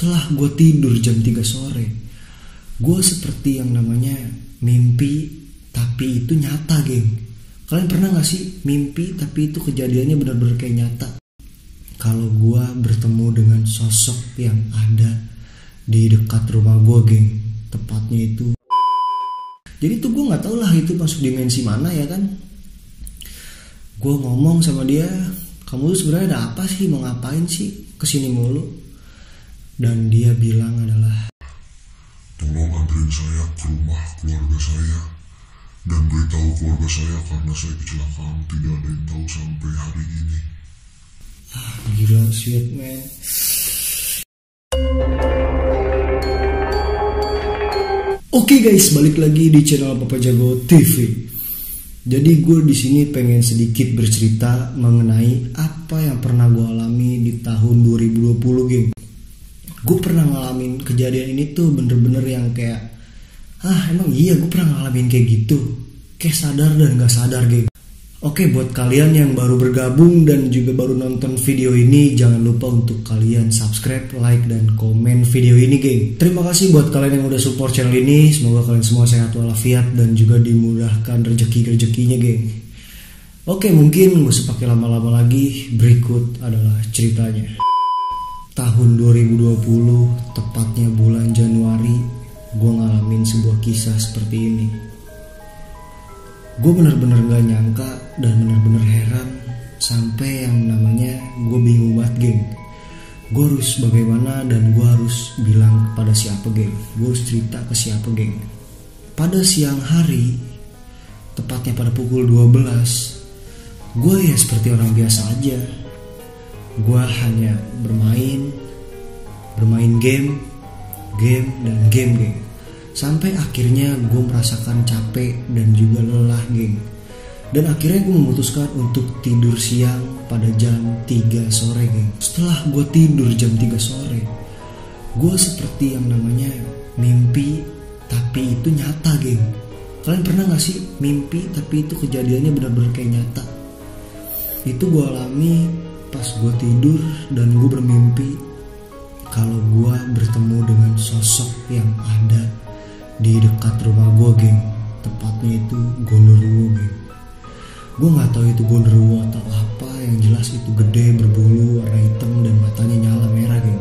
Setelah gue tidur jam 3 sore, gue seperti yang namanya mimpi, tapi itu nyata, geng. Kalian pernah gak sih mimpi tapi itu kejadiannya benar-benar kayak nyata? Kalau gue bertemu dengan sosok yang ada di dekat rumah gue, geng. Tepatnya itu, jadi tuh gue gak tau lah itu masuk dimensi mana ya kan. Gue ngomong sama dia, kamu tuh sebenarnya ada apa sih, mau ngapain sih kesini mulu? Dan dia bilang adalah, tolong anterin saya ke rumah keluarga saya dan beritahu keluarga saya karena saya kecelakaan, tidak ada yang tahu sampai hari ini. Gila, sweet man. Oke guys, balik lagi di channel Papa Jago TV. Jadi gue di sini pengen sedikit bercerita mengenai apa yang pernah gue alami di tahun 2020, geng. Gue pernah ngalamin kejadian ini tuh bener-bener yang kayak, emang iya gue pernah ngalamin kayak gitu. Kayak sadar dan gak sadar, geng. Oke, buat kalian yang baru bergabung dan juga baru nonton video ini, jangan lupa untuk kalian subscribe, like, dan komen video ini, geng. Terima kasih buat kalian yang udah support channel ini. Semoga kalian semua sehat walafiat dan juga dimudahkan rezeki-rezekinya, geng. Oke, mungkin gak usah pakai lama-lama lagi. Berikut adalah ceritanya. Tahun 2020, tepatnya bulan Januari, gue ngalamin sebuah kisah seperti ini. Gue bener-bener gak nyangka dan bener-bener heran, sampai yang namanya gue bingung banget, geng. Gue harus bagaimana dan gue harus bilang kepada siapa, geng. Gue harus cerita ke siapa, geng. Pada siang hari, tepatnya pada pukul 12, gue ya seperti orang biasa aja. Gue hanya bermain game, dan game, geng. Sampai akhirnya gue merasakan capek dan juga lelah, geng. Dan akhirnya gue memutuskan untuk tidur siang pada jam 3 sore, geng. Setelah gue tidur jam 3 sore, gue seperti yang namanya mimpi, tapi itu nyata, geng. Kalian pernah gak sih mimpi tapi itu kejadiannya benar-benar kayak nyata? Itu gue alami pas gue tidur dan gue bermimpi kalau gue bertemu dengan sosok yang ada di dekat rumah gue, geng. Tepatnya itu gondoruo, geng. Gue gak tahu itu gondoruo atau apa, yang jelas itu gede, berbulu, warna hitam, dan matanya nyala merah, geng.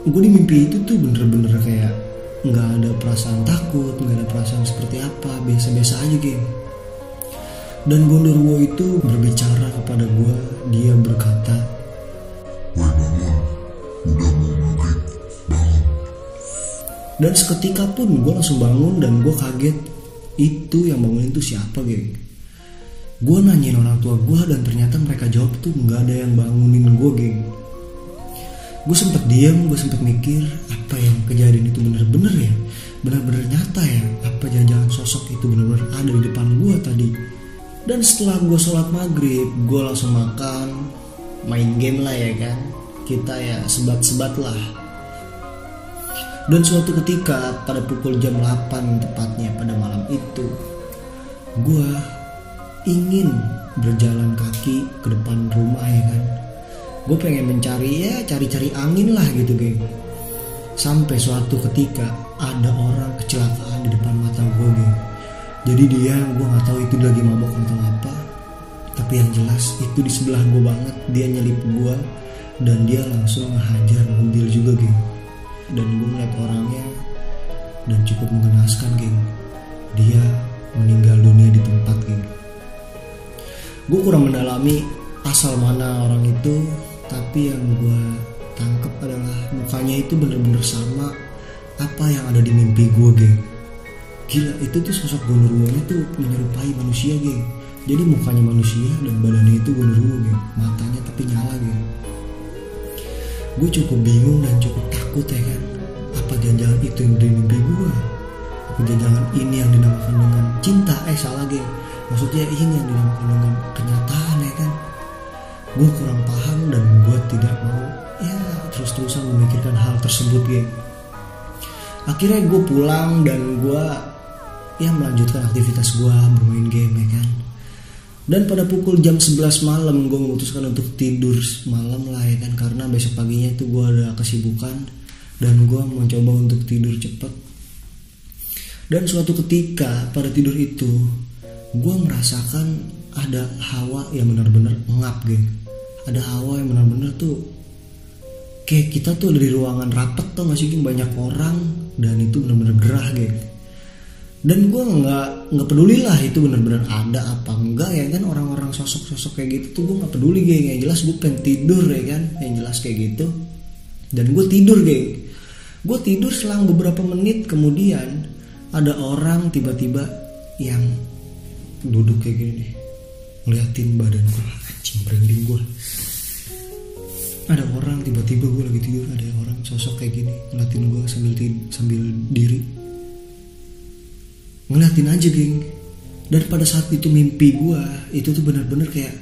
Gue di mimpi itu tuh bener-bener kayak gak ada perasaan takut, gak ada perasaan seperti apa, biasa-biasa aja, geng. Dan gondoruo itu berbicara kepada gue. Dia berkata, "Woi, bangun, udah mau maghrib, bangun." Dan seketika pun gue langsung bangun dan gue kaget. Itu yang bangunin tuh siapa, geng? Gue nanyain orang tua gue dan ternyata mereka jawab tuh gak ada yang bangunin gue, geng. Gue sempet diam, gue sempet mikir, apa yang kejadian itu bener-bener ya? Bener-bener nyata ya? Apa jangan-jangan sosok itu bener-bener ada di depan gue tadi? Dan setelah gue sholat maghrib, gue langsung makan, main game lah ya kan. Kita ya sebat-sebat lah. Dan suatu ketika pada pukul jam 8 tepatnya pada malam itu, gue ingin berjalan kaki ke depan rumah ya kan. Gue pengen cari-cari angin lah gitu, geng. Sampai suatu ketika ada orang kecelakaan di depan mata gue, geng. Jadi gue gak tahu itu lagi mabok atau apa, tapi yang jelas itu di sebelah gue banget. Dia nyelip gue dan dia langsung ngehajar mobil juga, geng. Dan gue ngeliat orangnya dan cukup mengenaskan, geng. Dia meninggal dunia di tempat, geng. Gue kurang mendalami asal mana orang itu, tapi yang gue tangkep adalah mukanya itu bener-bener sama apa yang ada di mimpi gue, geng. Gila, itu tuh sosok gondoruonya tuh menyerupai manusia, geng. Jadi mukanya manusia dan badannya itu gondoruo, geng. Matanya tapi nyala, geng. Gue cukup bingung dan cukup takut ya kan. Apa jangan-jangan itu yang dari mimpi gue? Apa jangan-jangan ini yang dinamakan dengan cinta? Salah, geng. Maksudnya ini yang dinamakan dengan kenyataan ya kan. Gue kurang paham dan gue tidak mau terus-terusan memikirkan hal tersebut, geng. Akhirnya gue pulang dan gue melanjutkan aktivitas gue bermain game ya kan. Dan pada pukul jam 11 malam gue memutuskan untuk tidur malam lah ya kan, karena besok paginya itu gue ada kesibukan dan gue mencoba untuk tidur cepat. Dan suatu ketika pada tidur itu gue merasakan ada hawa yang benar-benar ngap, geng. Ada hawa yang benar-benar tuh kayak kita tuh ada di ruangan rapat, tau gak sih, geng, banyak orang dan itu benar-benar gerah, geng. Dan gue nggak peduli lah itu benar-benar ada apa enggak ya kan, orang-orang sosok-sosok kayak gitu tuh gue nggak peduli, geng. Yang jelas gue pengen tidur ya kan, yang jelas kayak gitu. Dan gue tidur, geng. Gue tidur, selang beberapa menit kemudian ada orang tiba-tiba yang duduk kayak gini nih, ngeliatin badan gue. Anjing, merinding gue. Ada orang tiba-tiba, gue lagi tidur, ada orang sosok kayak gini ngeliatin gue sambil diri, ngeliatin aja, geng. Dan pada saat itu mimpi gue itu tuh benar-benar kayak,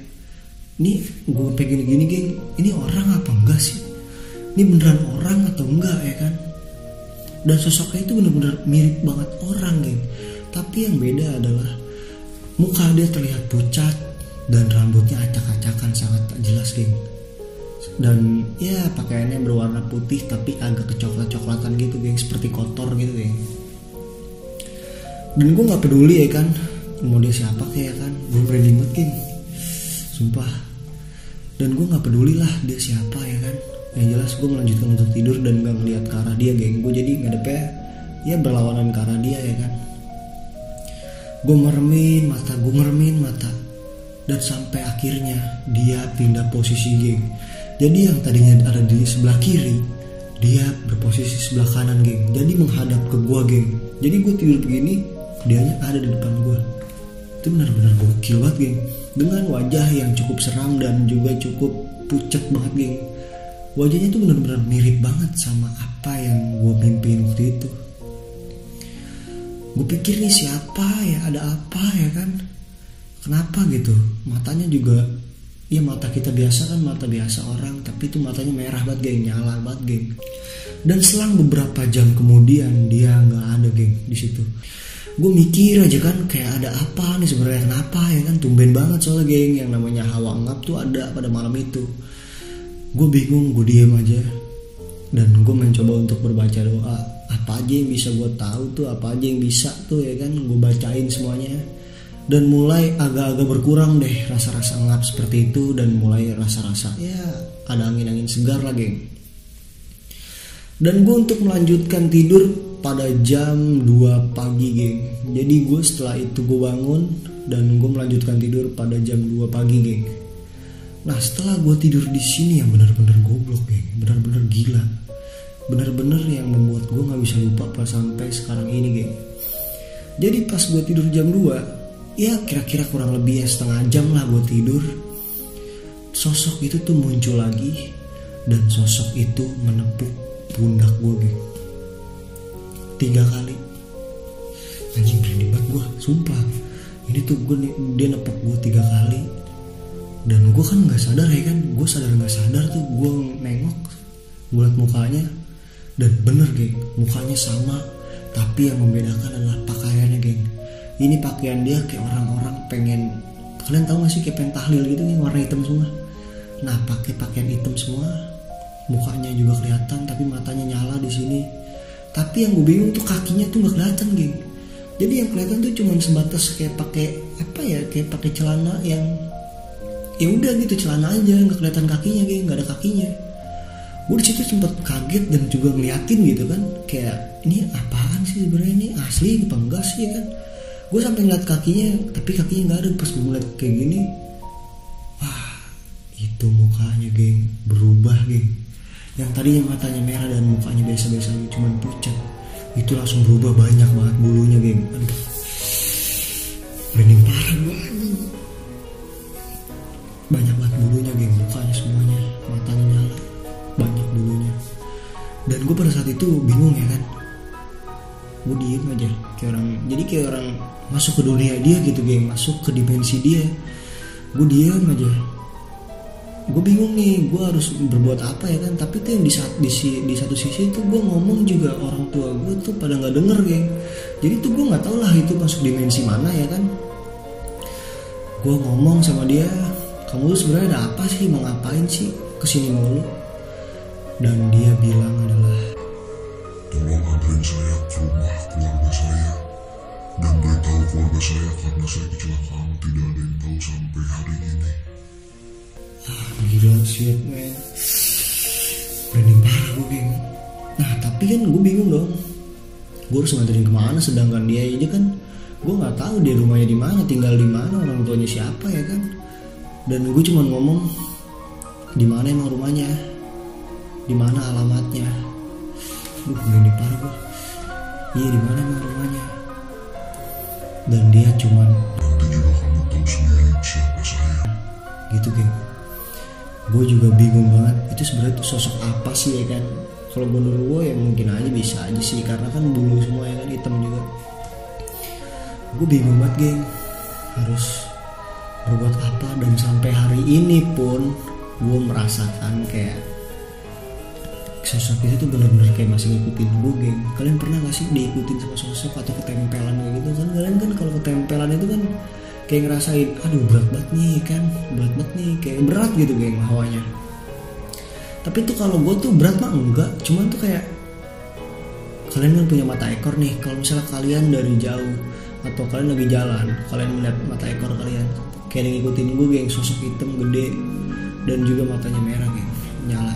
ini gue pengen gini, geng, ini orang apa enggak sih, ini beneran orang atau enggak ya kan. Dan sosoknya itu benar-benar mirip banget orang, geng. Tapi yang beda adalah muka dia terlihat pucat dan rambutnya acak-acakan, sangat tak jelas, geng. Dan ya pakaiannya berwarna putih tapi agak kecoklat-coklatan gitu, geng, seperti kotor gitu, geng. Dan gue nggak peduli ya kan, mau dia siapa kayak kan, gue merinding banget, geng, sumpah. Dan gue nggak peduli lah dia siapa ya kan, yang jelas gue melanjutkan untuk tidur dan gak ngeliat ke arah dia, geng. Gue jadi ngadepnya ya berlawanan ke arah dia ya kan. Gue meremin mata dan sampai akhirnya dia pindah posisi, geng. Jadi yang tadinya ada di sebelah kiri, dia berposisi sebelah kanan, geng. Jadi menghadap ke gue, geng. Jadi gue tidur begini, dianya ada di depan gue. Itu benar-benar gokil banget, geng. Dengan wajah yang cukup seram dan juga cukup pucat banget, geng. Wajahnya tuh benar-benar mirip banget sama apa yang gue mimpiin waktu itu. Gue pikir nih siapa ya, ada apa ya kan, kenapa gitu. Matanya juga, ya mata kita biasa kan, mata biasa orang, tapi itu matanya merah banget, geng, nyala banget, geng. Dan selang beberapa jam kemudian dia nggak ada, geng, di situ. Gue mikir aja kan, kayak ada apa nih sebenarnya, kenapa ya kan, tumben banget soalnya, geng, yang namanya hawa ngap tuh ada pada malam itu. Gue bingung, gue diem aja dan gue mencoba untuk berbaca doa. Apa aja yang bisa gue tahu tuh, apa aja yang bisa tuh ya kan, gue bacain semuanya. Dan mulai agak-agak berkurang deh rasa-rasa ngap seperti itu, dan mulai rasa-rasa ya ada angin-angin segar lah, geng. Dan gue untuk melanjutkan tidur pada jam 2 pagi, geng. Jadi gue setelah itu gue bangun dan gue melanjutkan tidur pada jam 2 pagi, geng. Nah setelah gue tidur di sini yang benar-benar goblok, geng, benar-benar gila, benar-benar yang membuat gue nggak bisa lupa pas sampai sekarang ini, geng. Jadi pas gue tidur jam 2, ya kira-kira kurang lebih ya setengah jam lah gue tidur, sosok itu tuh muncul lagi dan sosok itu menepuk pundak gue, geng, 3 kali. Anjing, merinding banget gue, sumpah. Ini tuh dia nepuk gue 3 kali. Dan gue kan gak sadar ya kan, gue sadar gak sadar tuh gue nengok, gue liat mukanya, dan bener, geng, mukanya sama. Tapi yang membedakan adalah pakaiannya, geng. Ini pakaian dia kayak orang-orang pengen, kalian tahu gak sih, kayak pengen tahlil gitu nih, warna hitam semua. Nah pakai pakaian hitam semua, mukanya juga kelihatan tapi matanya nyala di sini. Tapi yang gue bingung tuh kakinya tuh gak kelihatan, geng. Jadi yang kelihatan tuh cuma sebatas kayak pakai apa ya, kayak pakai celana yang ya udah gitu, celana aja, nggak kelihatan kakinya, geng, nggak ada kakinya. Gue di situ sempat kaget dan juga ngeliatin gitu kan, kayak ini apaan sih sebenarnya, ini asli apa enggak sih kan. Gue sampai ngeliat kakinya tapi kakinya nggak ada. Pas gue ngeliat kayak gini, wah itu mukanya, geng, berubah, geng. Yang tadinya matanya merah dan mukanya biasa-biasa aja, cuman pucat, itu langsung berubah, banyak banget bulunya, geng. Aduh, merinding parah gue. Banyak banget bulunya, geng, mukanya semuanya, matanya nyala, banyak bulunya. Dan gue pada saat itu bingung ya kan, gue diem aja kayak orang, jadi kayak orang masuk ke dunia dia gitu, geng, masuk ke dimensi dia. Gue diem aja, gue bingung nih, gue harus berbuat apa ya kan. Tapi tuh yang di satu sisi tuh gue ngomong juga, orang tua gue tuh pada nggak denger, geng. Jadi tuh gue nggak tahu lah itu masuk dimensi mana ya kan. Gue ngomong sama dia, kamu tuh sebenarnya ada apa sih, mau ngapain sih kesini mulu? Dan dia bilang adalah, anterin saya ke rumah keluarga saya dan beritahu keluarga saya karena saya kecelakaan tidak ada yang tahu sampai hari ini. Gila shit man, merinding parah gue geng. Nah tapi kan gue bingung dong, gue harus nganterin kemana sedangkan dia aja kan gue nggak tahu dia rumahnya di mana, tinggal di mana, orang tuanya siapa ya kan. Dan gue cuma ngomong di mana emang rumahnya, di mana alamatnya. Merinding parah gue. Iya di mana emang rumahnya. Dan dia cuman Nanti juga kamu tahu sendiri siapa saya. gitu geng. Gue juga bingung banget itu sebenarnya tuh sosok apa sih ya kan. Kalau menurut gue ya mungkin aja bisa aja sih karena kan bulu semua ya kan, hitam juga. Gue bingung banget geng harus berbuat apa. Dan sampai hari ini pun gue merasakan kayak sosok itu tuh benar-benar kayak masih ngikutin gue geng. Kalian pernah gak sih diikutin sama sosok atau ketempelan kayak gitu kan? Kalian kan kalau ketempelan itu kan kayak ngerasain aduh berat banget nih kan, berat banget nih, kayak berat gitu geng hawanya. Tapi tuh kalau gue tuh berat mah enggak, cuman tuh kayak kalian kan punya mata ekor nih. Kalau misalnya kalian dari jauh atau kalian lagi jalan, kalian melihat mata ekor kalian kayak ngikutin gue geng, sosok hitam gede dan juga matanya merah geng, nyala.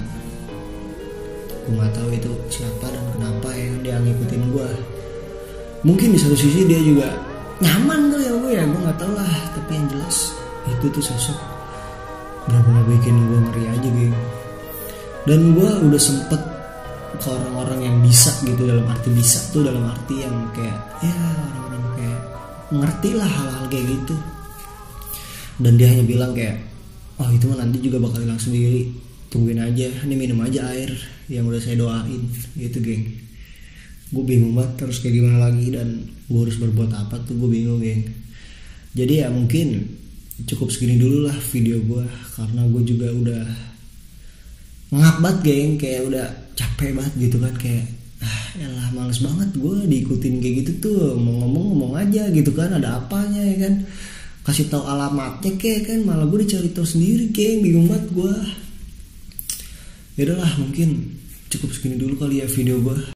Gue nggak tahu itu siapa dan kenapa ya dia ngikutin gue. Mungkin di satu sisi dia juga nyaman kali ya gue ya, gue nggak tahu lah. Tapi yang jelas itu tuh sosok benar-benar bikin gue ngeri aja geng. Dan gue udah sempet ke orang-orang yang bisa gitu, dalam arti bisa tuh dalam arti yang kayak ya orang-orang kayak ngerti lah hal-hal kayak gitu. Dan dia hanya bilang kayak oh itu mah nanti juga bakal hilang sendiri, tungguin aja, ini minum aja air yang udah saya doain gitu geng. Gue bingung banget terus kayak gimana lagi dan gue harus berbuat apa tuh, gue bingung geng. Jadi ya mungkin cukup segini dulu lah video gue, karena gue juga udah ngap banget geng, kayak udah capek banget gitu kan, kayak yalah males banget gue diikutin kayak gitu tuh. Mau ngomong aja gitu kan, ada apanya ya kan, kasih tahu alamatnya kayak kan malah gue dicari tahu sendiri geng, bingung banget gue. Yaudahlah mungkin cukup segini dulu kali ya video gue.